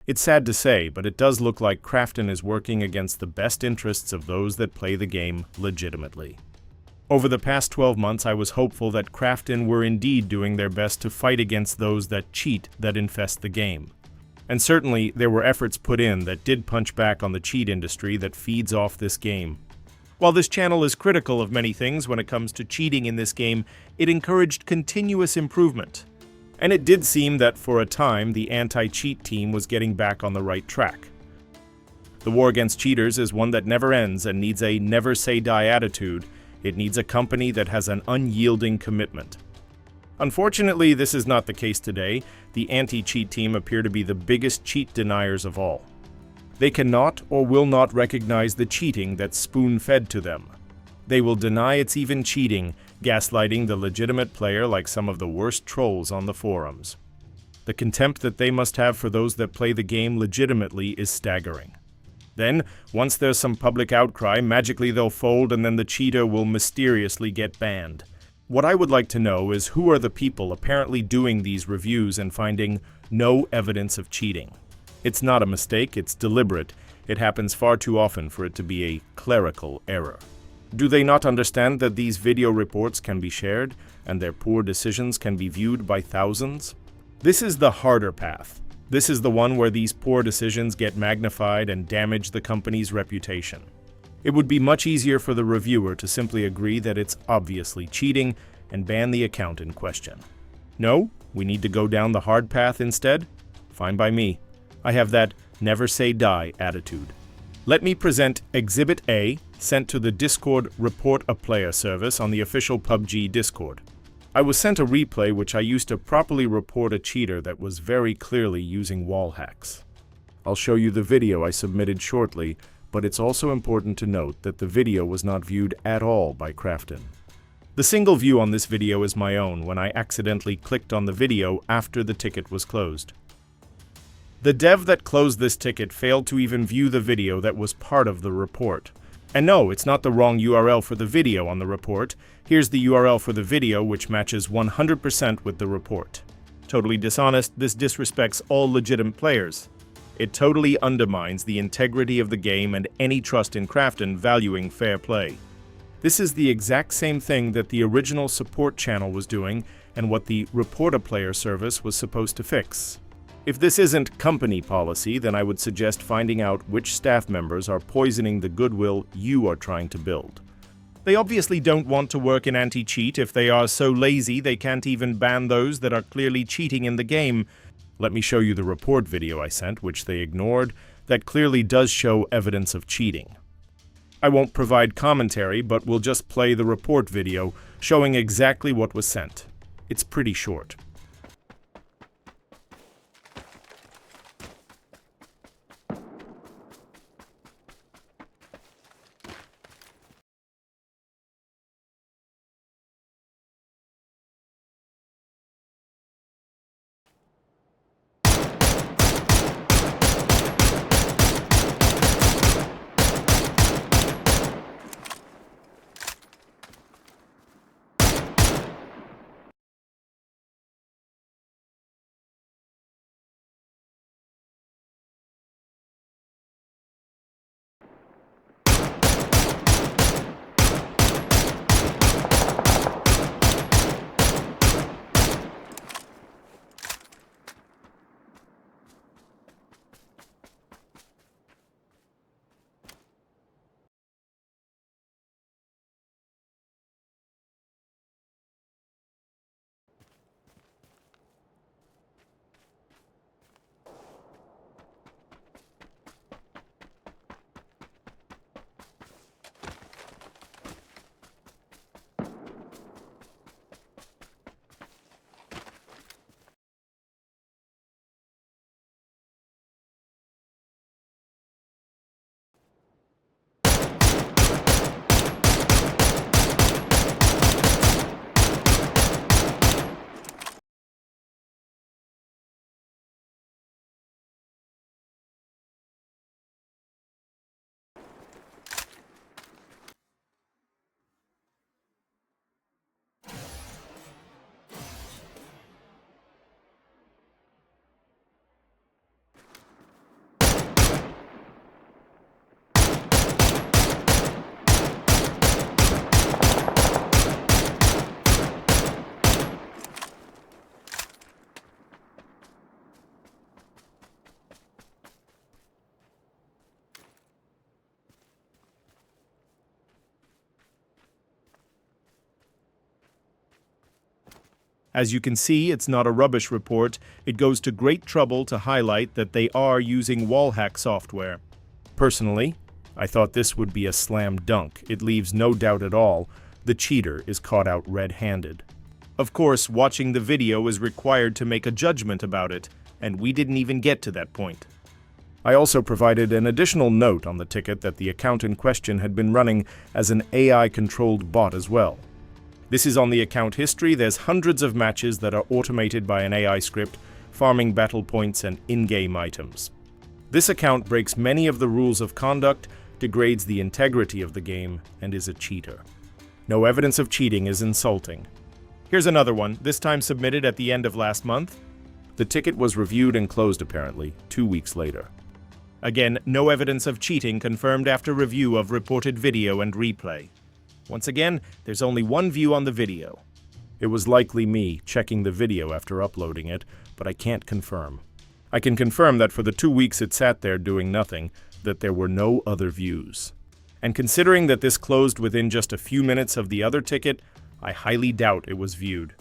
It's sad to say, but it does look like Krafton is working against the best interests of those that play the game legitimately. Over the past 12 months, I was hopeful that Krafton were indeed doing their best to fight against those that cheat that infest the game. And certainly, there were efforts put in that did punch back on the cheat industry that feeds off this game. While this channel is critical of many things when it comes to cheating in this game, it encouraged continuous improvement. And it did seem that for a time, the anti-cheat team was getting back on the right track. The war against cheaters is one that never ends and needs a never-say-die attitude. It needs a company that has an unyielding commitment. Unfortunately, this is not the case today. The anti-cheat team appear to be the biggest cheat deniers of all. They cannot or will not recognize the cheating that's spoon-fed to them. They will deny it's even cheating, gaslighting the legitimate player like some of the worst trolls on the forums. The contempt that they must have for those that play the game legitimately is staggering. Then, once there's some public outcry, magically they'll fold and then the cheater will mysteriously get banned. What I would like to know is who are the people apparently doing these reviews and finding no evidence of cheating. It's not a mistake, it's deliberate. It happens far too often for it to be a clerical error. Do they not understand that these video reports can be shared and their poor decisions can be viewed by thousands? This is the harder path. This is the one where these poor decisions get magnified and damage the company's reputation. It would be much easier for the reviewer to simply agree that it's obviously cheating and ban the account in question. No, we need to go down the hard path instead? Fine by me. I have that never say die attitude. Let me present Exhibit A, sent to the Discord Report a Player service on the official PUBG Discord. I was sent a replay which I used to properly report a cheater that was very clearly using wallhacks. I'll show you the video I submitted shortly, but it's also important to note that the video was not viewed at all by Krafton. The single view on this video is my own when I accidentally clicked on the video after the ticket was closed. The dev that closed this ticket failed to even view the video that was part of the report. And no, it's not the wrong URL for the video on the report. Here's the URL for the video, which matches 100% with the report. Totally dishonest, this disrespects all legitimate players. It totally undermines the integrity of the game and any trust in Krafton valuing fair play. This is the exact same thing that the original support channel was doing and what the Report a Player service was supposed to fix. If this isn't company policy, then I would suggest finding out which staff members are poisoning the goodwill you are trying to build. They obviously don't want to work in anti-cheat if they are so lazy they can't even ban those that are clearly cheating in the game. Let me show you the report video I sent, which they ignored, that clearly does show evidence of cheating. I won't provide commentary, but we'll just play the report video showing exactly what was sent. It's pretty short. As you can see, it's not a rubbish report. It goes to great trouble to highlight that they are using wallhack software. Personally, I thought this would be a slam dunk. It leaves no doubt at all. The cheater is caught out red-handed. Of course, watching the video is required to make a judgment about it, and we didn't even get to that point. I also provided an additional note on the ticket that the account in question had been running as an AI-controlled bot as well. This is on the account history. There's hundreds of matches that are automated by an AI script, farming battle points and in-game items. This account breaks many of the rules of conduct, degrades the integrity of the game, and is a cheater. No evidence of cheating is insulting. Here's another one, this time submitted at the end of last month. The ticket was reviewed and closed apparently 2 weeks later. Again, no evidence of cheating confirmed after review of reported video and replay. Once again, there's only one view on the video. It was likely me checking the video after uploading it, but I can't confirm. I can confirm that for the 2 weeks it sat there doing nothing, that there were no other views. And considering that this closed within just a few minutes of the other ticket, I highly doubt it was viewed.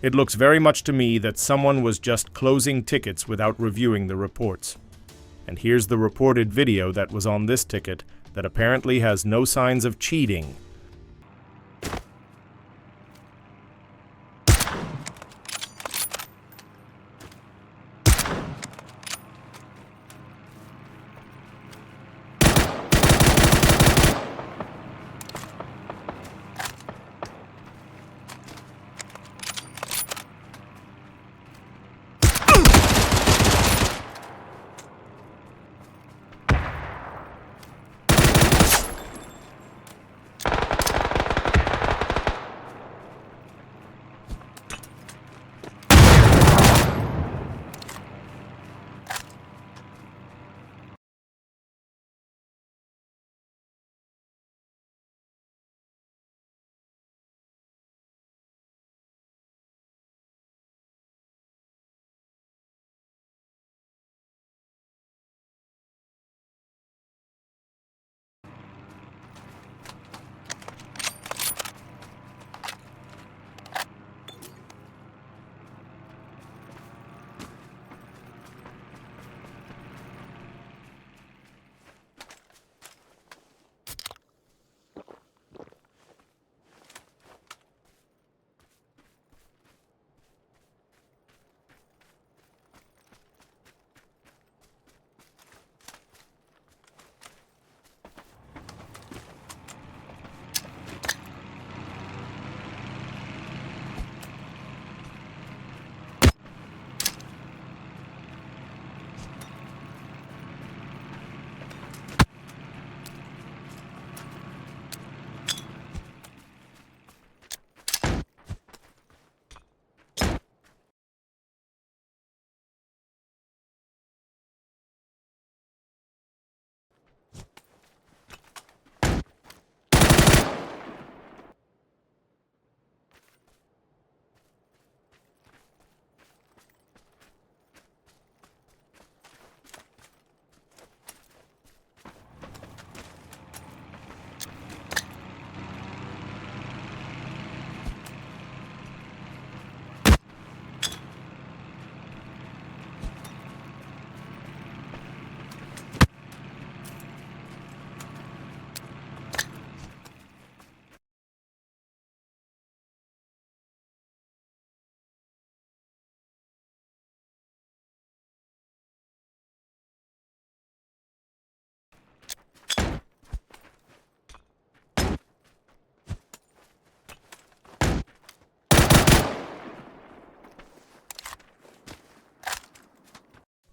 It looks very much to me that someone was just closing tickets without reviewing the reports. And here's the reported video that was on this ticket that apparently has no signs of cheating.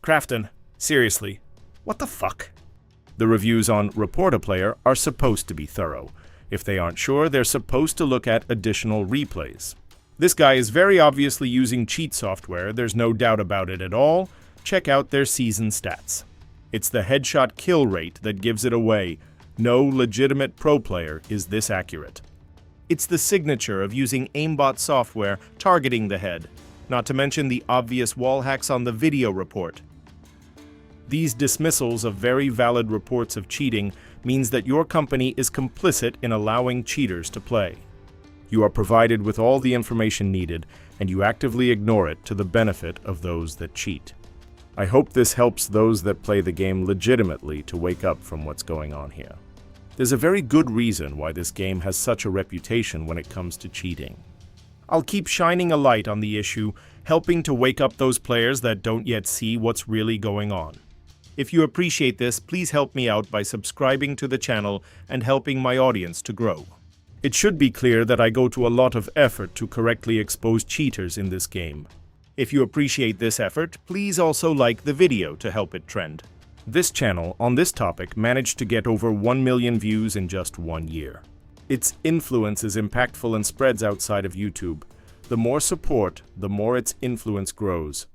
Krafton, seriously, what the fuck? The reviews on Report-A-Player are supposed to be thorough. If they aren't sure, they're supposed to look at additional replays. This guy is very obviously using cheat software, there's no doubt about it at all. Check out their season stats. It's the headshot kill rate that gives it away. No legitimate pro player is this accurate. It's the signature of using aimbot software targeting the head, not to mention the obvious wall hacks on the video report. These dismissals of very valid reports of cheating means that your company is complicit in allowing cheaters to play. You are provided with all the information needed, and you actively ignore it to the benefit of those that cheat. I hope this helps those that play the game legitimately to wake up from what's going on here. There's a very good reason why this game has such a reputation when it comes to cheating. I'll keep shining a light on the issue, helping to wake up those players that don't yet see what's really going on. If you appreciate this, please help me out by subscribing to the channel and helping my audience to grow. It should be clear that I go to a lot of effort to correctly expose cheaters in this game. If you appreciate this effort, please also like the video to help it trend. This channel, on this topic, managed to get over 1 million views in just 1 year. Its influence is impactful and spreads outside of YouTube. The more support, the more its influence grows.